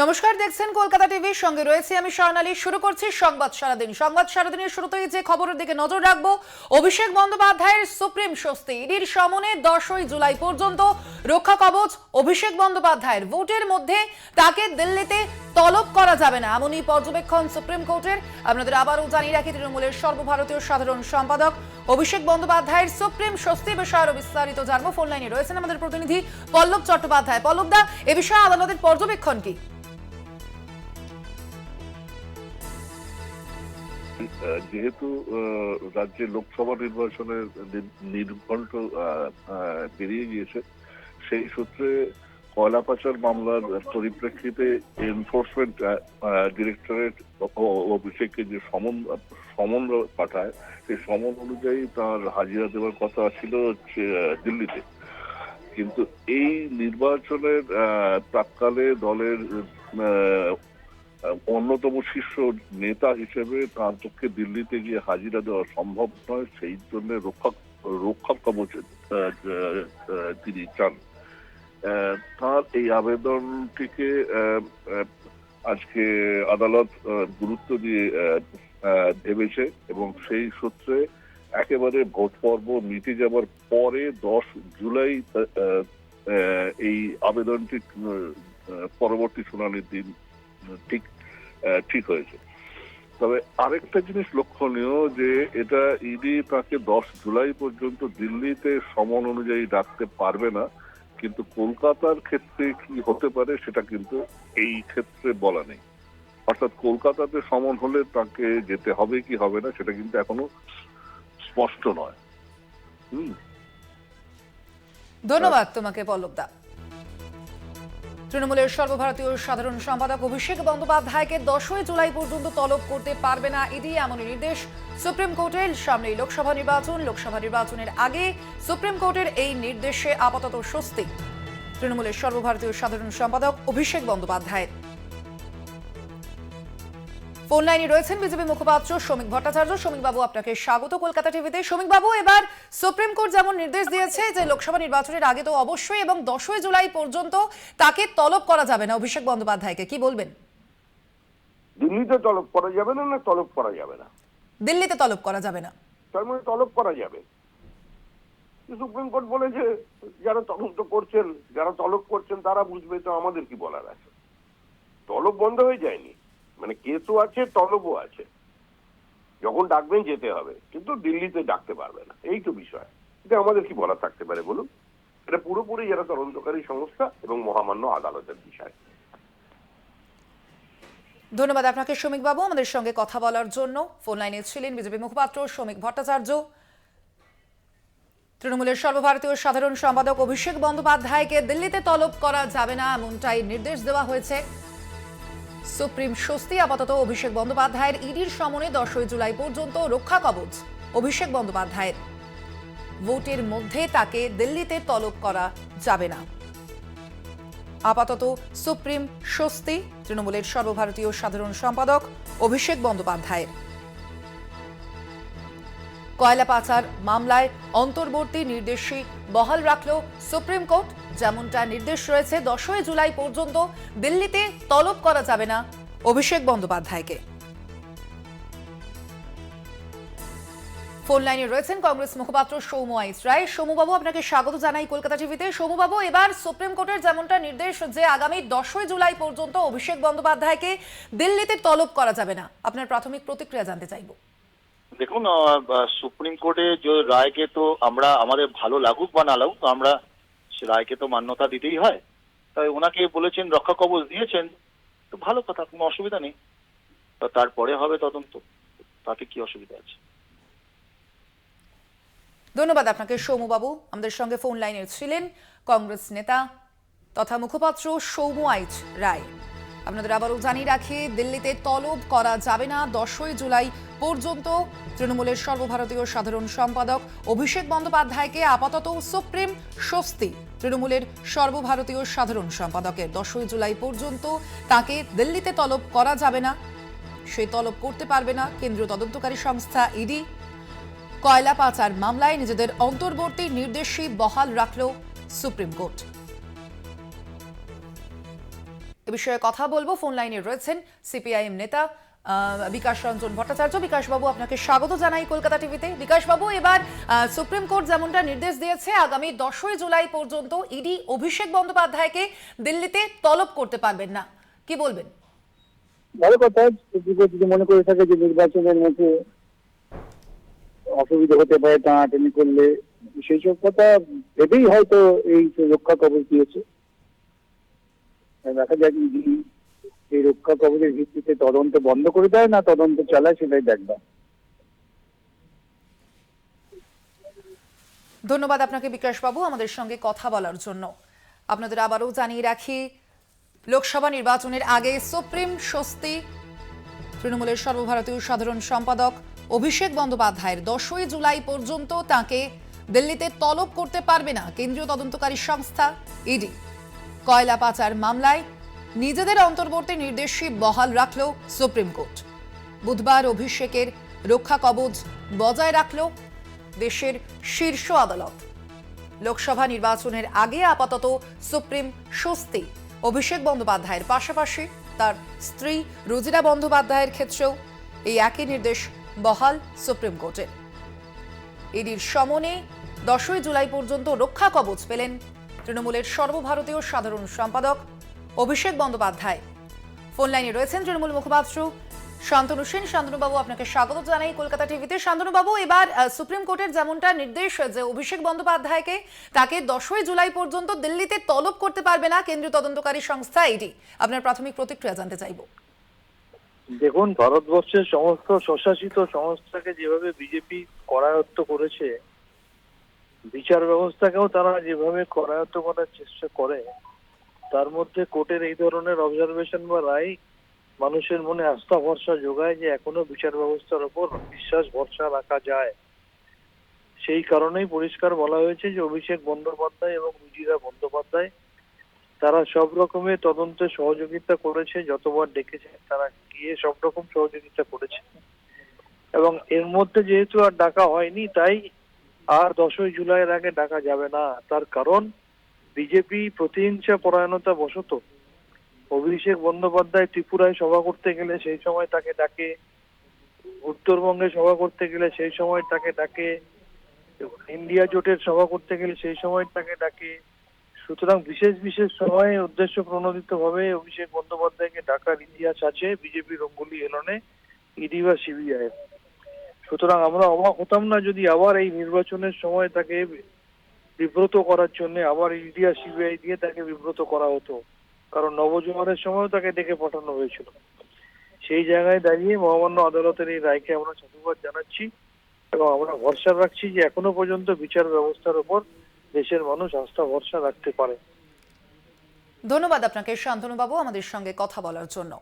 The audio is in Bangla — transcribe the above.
নমস্কার, দেখছেন কলকাতা টিভির সঙ্গে রয়েছে আমি স্বর্ণালী। শুরু করছি সংবাদ সারাদিন। সংবাদ সারাদিনের শুরুতেই যে খবরের দিকে নজর রাখবো, অভিষেক বন্দ্যোপাধ্যায়ের সুপ্রিম স্বস্তি। ইডির সমনে 10ই জুলাই পর্যন্ত রক্ষা কবচ অভিষেক বন্দ্যোপাধ্যায়ের। ভোটের মধ্যে তাকে দিল্লিতে তলব করা যাবে না, এমনই পর্যবেক্ষণ সুপ্রিম কোর্টের। আপনাদের আবারও জানিয়ে রাখি, তৃণমূলের সর্বভারতীয় সাধারণ সম্পাদক অভিষেক বন্দ্যোপাধ্যায়ের সুপ্রিম স্বস্তি বিষয়ে আরো বিস্তারিত জানবো। ফোন লাইনে রয়েছেন আমাদের প্রতিনিধি পল্লব চট্টোপাধ্যায়। পল্লব দা, এ বিষয়ে আদালতের পর্যবেক্ষণ কি? যেহেতু রাজ্যে লোকসভা নির্বাচনের নির্ঘণ্ট পেরিয়ে গিয়েছে, সেই সূত্রে কয়লা পাচার মামলার পরিপ্রেক্ষিতে এনফোর্সমেন্ট ডিরেক্টরেট অভিষেককে যে সমন পাঠায়, সেই সমন অনুযায়ী তার হাজিরা দেওয়ার কথা ছিল হচ্ছে দিল্লিতে। কিন্তু এই নির্বাচনের প্রাক্কালে দলের অন্যতম শীর্ষ নেতা হিসেবে তার পক্ষে দিল্লিতে গিয়ে হাজিরা দেওয়া সম্ভব নয়। সেই জন্য রক্ষা কবচ তিনি চান। তার এই আবেদনটিকে আজকে আদালত গুরুত্ব দিয়ে ভেবেছে এবং সেই সূত্রে একেবারে ভোট পর্ব মিটে যাবার পরে 10 জুলাই এই আবেদনটি পরবর্তী শুনানির দিন ঠিক হয়েছে। তবে আরেকটা জিনিস লক্ষণীয় যে এটা ইডি তাকে 10 জুলাই পর্যন্ত দিল্লিতে সমন অনুযায়ী ডাকতে পারবে না, কিন্তু কলকাতার ক্ষেত্রে কি হতে পারে সেটা কিন্তু এই ক্ষেত্রে বলা নেই। অর্থাৎ কলকাতাতে সমন হলে তাকে যেতে হবে কি হবে না সেটা কিন্তু এখনো স্পষ্ট নয়। ধন্যবাদ তোমাকে পল্লব দা। তৃণমূলের সর্বভারতীয় সাধারণ সম্পাদক অভিষেক বন্দ্যোপাধ্যায়কে 10ই জুলাই পর্যন্ত তলব করতে পারবে না ইডি, এমনই নির্দেশ সুপ্রিম কোর্টের। সামনেই লোকসভা নির্বাচনের আগে সুপ্রিম কোর্টের এই নির্দেশে আপাতত স্বস্তি তৃণমূলের সর্বভারতীয় সাধারণ সম্পাদক অভিষেক বন্দ্যোপাধ্যায়ের। ফোন লাইনে রয়েছেন বিজেপি মুখপাত্র শ্রমিক ভট্টাচার্য। শ্রমিক বাবু, আপনাকে স্বাগত কলকাতা টিভিতে। শ্রমিক বাবু, এবার সুপ্রিম কোর্ট যেমন নির্দেশ দিয়েছে যে লোকসভা নির্বাচনের আগে তো অবশ্যই এবং 10ই জুলাই পর্যন্ত তাকে তলব করা যাবে না অভিষেক বন্দ্যোপাধ্যায়কে, কি বলবেন? দিল্লিতে তলব করা যাবে না, তলব করা যাবে না? দিল্লিতে তলব করা যাবে না, তার মানে তলব করা যাবে। সুপ্রিম কোর্ট বলেছে যারা তদন্ত করছেন, যারা তলব করছেন তারা বুঝবে, তো আমাদের কি বলার আছে? তলব বন্ধ হয়ে যায়নি, মানে কেসও আছে, তলবও আছে। যখন ডাকবেন যেতে হবে, কিন্তু দিল্লিতে ডাকতে পারবে না, এই তো বিষয়। এটা আমাদের কি বলা থাকতে পারে বলুন? এটা পুরোপুরি যারা তদন্তকারী সংস্থা এবং মহামান্য আদালতের বিষয়। ধন্যবাদ আপনাকে শ্রমিক বাবু, আমাদের সঙ্গে কথা বলার জন্য। ফোন লাইনে ছিলেন বিজেপি মুখপাত্র শ্রমিক ভট্টাচার্য। তৃণমূলের সর্বভারতীয় সাধারণ সম্পাদক অভিষেক বন্দ্যোপাধ্যায়কে দিল্লিতে তলব করা যাবে না, এমনটাই নির্দেশ দেওয়া হয়েছে। সুপ্রিম স্বস্তি আপাতত অভিষেক বন্দ্যোপাধ্যায়ের। ইডির সমনে 10ই জুলাই পর্যন্ত রক্ষা কবচ অভিষেক বন্দ্যোপাধ্যায়ের। ভোটের মধ্যে তাকে দিল্লিতে তলব করা যাবে না, আপাতত সুপ্রিম স্বস্তি তৃণমূলের সর্বভারতীয় সাধারণ সম্পাদক অভিষেক বন্দ্যোপাধ্যায়ের। কয়লা পাচার মামলায় অন্তর্বর্তী নির্দেশই বহাল রাখল সুপ্রিম কোর্ট। যেমনটা নির্দেশ রয়েছে, 10ই জুলাই পর্যন্ত দিল্লিতে তলব করা যাবে না অভিষেক বন্দ্যোপাধ্যায়কে। ফোন লাইনে রয়েছেন কংগ্রেস মুখপাত্র সৌম্য আইচ রায়। সৌম্যবাবু, আপনাকে স্বাগত জানাই কলকাতা টিভিতে। সৌম্যবাবু, এবার সুপ্রিম কোর্টের যেমনটা নির্দেশ যে আগামী 10ই জুলাই পর্যন্ত অভিষেক বন্দ্যোপাধ্যায়কে দিল্লিতে তলব করা যাবে না, আপনার প্রাথমিক প্রতিক্রিয়া জানতে চাইব। দেখুন, সুপ্রিম কোর্টে যে রায়কে তো আমরা, আমাদের ভালো লাগুক বা না লাগুক, আমরা সে রায়কে তো মান্যতা দিতেই হয়। তাই ওনাকে বলেছেন, রক্ষা কবচ দিয়েছেন, তো ভালো কথা, কোনো অসুবিধা নেই। তারপরে হবে তদন্ত, তাতে কি অসুবিধা আছে? ধন্যবাদ আপনাকে সৌম্যবাবু। আমাদের সঙ্গে ফোন লাইনে ছিলেন কংগ্রেস নেতা তথা মুখপাত্র সৌম্য আইচ রায়। আপনাদের আবারও জানিয়ে রাখি, দিল্লিতে তলব করা যাবে না 10ই জুলাই পর্যন্ত তৃণমূলের সর্বভারতীয় সাধারণ সম্পাদক অভিষেক বন্দ্যোপাধ্যায়কে আপাতত সুপ্রিম স্বস্তি তৃণমূলের সর্বভারতীয় সাধারণ সম্পাদকের। 10ই জুলাই পর্যন্ত তাকে দিল্লিতে তলব করা যাবে না, সে তলব করতে পারবে না কেন্দ্রীয় তদন্তকারী সংস্থা ইডি। কয়লা পাচার মামলায় নিজেদের অন্তর্বর্তী নির্দেশই বহাল রাখল সুপ্রিম কোর্ট। বিষয়ে কথা বলবো। ফোন লাইনে রয়েছেন সিপিআইএম নেতা বিকাশ রঞ্জন ভট্টাচার্য। বিকাশবাবু, আপনাকে স্বাগত জানাই কলকাতা টিভিতে। বিকাশবাবু, এবার সুপ্রিম কোর্ট যেমনটা নির্দেশ দিয়েছে, আগামী 10ই জুলাই পর্যন্ত ইডি অভিষেক বন্দ্যোপাধ্যায়কে দিল্লিতে তলব করতে পারবেন না, কি বলবেন? ভালো কথা। যদি মনে করে থাকে যে নির্বাচনের মধ্যে অসুবিধা হতে পারে টানাটানি করলে, সেই সব কথা ভেবেই হয়তো এই রক্ষা কবচ দিয়েছে। দেখা যাক এই রক্ষা কবচের ভিত্তিতে তদন্ত বন্ধ করে দেয় না তদন্ত চালায়, সেটাই দেখবা। ধন্যবাদ আপনাকে বিকাশবাবু আমাদের সঙ্গে কথা বলার জন্য। আপনাদের আবারও জানিয়ে রাখি, লোকসভা নির্বাচনের আগে সুপ্রিম স্বস্তি। তৃণমূলের সর্বভারতীয় সাধারণ সম্পাদক অভিষেক বন্দ্যোপাধ্যায়ের 10ই জুলাই পর্যন্ত তাকে দিল্লিতে তলব করতে পারবে না কেন্দ্রীয় তদন্তকারী সংস্থা ইডি। কয়লা পাচার মামলায় নিজেদের অন্তর্বর্তী নির্দেশই বহাল রাখল সুপ্রিম কোর্ট। বুধবার অভিষেকের রক্ষা কবচ বজায় রাখল দেশের শীর্ষ আদালত। লোকসভা নির্বাচনের আগে আপাতত সুপ্রিম স্বস্তি। অভিষেক বন্দ্যোপাধ্যায়ের পাশাপাশি তার স্ত্রী রুজিরা বন্দ্যোপাধ্যায়ের ক্ষেত্রেও এই একই নির্দেশ বহাল সুপ্রিম কোর্টের। ইডির সমনে 10ই জুলাই পর্যন্ত রক্ষা কবচ পেলেন তৃণমূলের সর্বভারতীয় সাধারণ সম্পাদক অভিষেক বন্দ্যোপাধ্যায়। ফোন লাইনে রয়েছেন তৃণমূল মুখপাত্র শান্তনু সেন। শান্তনুবাবু, আপনাকে স্বাগত জানাই কলকাতা টিভিতে। শান্তনুবাবু, এবার সুপ্রিম কোর্টের যেমনটা নির্দেশ যে অভিষেক বন্দ্যোপাধ্যায়কে তাকে 10ই জুলাই পর্যন্ত দিল্লিতে তলব করতে পারবে না কেন্দ্রীয় তদন্তকারী সংস্থা ইডি, আপনার প্রাথমিক প্রতিক্রিয়া জানতে চাইব। দেখুন, ভারতবর্ষের সমস্ত স্বশাসিত সংস্থাকে যেভাবে বিজেপি করায়ত্ত করেছে, বিচার ব্যবস্থাকেও তারা যেভাবে করায়ত্ত করার চেষ্টা করে, তার মধ্যে কোর্টের এই ধরনের অবজারভেশন বা রায় মানুষের মনে আস্থা ভরসা যোগায় যে এখনো বিচার ব্যবস্থার উপর বিশ্বাস ভরসা রাখা যায়। সেই কারণেই পরিষ্কার বলা হয়েছে যে অভিষেক বন্দ্যোপাধ্যায় এবং রুজিরা বন্দ্যোপাধ্যায় তারা সব রকমের তদন্তে সহযোগিতা করেছে, যতবার ডেকেছে তারা গিয়ে সব রকম সহযোগিতা করেছে। এবং এর মধ্যে যেহেতু আর ডাকা হয়নি, তাই আর 10ই জুলাইয়ের আগে ডাকা যাবে না। তার কারণ বিজেপি প্রতিহিংসা পরায়ণতা বশত অভিষেক বন্দ্যোপাধ্যায় ত্রিপুরায় সভা করতে গেলে সেই সময় তাকে ডাকে, উত্তরবঙ্গে সভা করতে গেলে সেই সময় তাকে ডাকে, ইন্ডিয়া জোটের সভা করতে গেলে সেই সময় তাকে ডাকে। সুতরাং বিশেষ বিশেষ সময়ে উদ্দেশ্য প্রণোদিত ভাবে অভিষেক বন্দ্যোপাধ্যায়কে ডাকার ইতিহাস আছে বিজেপির অঙ্গুলি এলনে ইডি বা সিবিআই। সুতরাং আমরা অবাক হতাম না যদি আবার এই নির্বাচনের সময় তাকে বিব্রত করার জন্য আবার ইডি আর সিবিআই দিয়ে তাকে বিব্রত করা হতো, কারণ নবজোয়ারের সময়ও তাকে ডেকে পাঠানো হয়েছিল। সেই জায়গায় দাঁড়িয়ে মহামান্য আদালতের এই রায়কে আমরা সাধুবাদ জানাচ্ছি এবং আমরা ভরসা রাখছি যে এখনো পর্যন্ত বিচার ব্যবস্থার উপর দেশের মানুষ আস্থা ভরসা রাখতে পারে। ধন্যবাদ আপনাকে শান্তনুবাবু আমাদের সঙ্গে কথা বলার জন্য।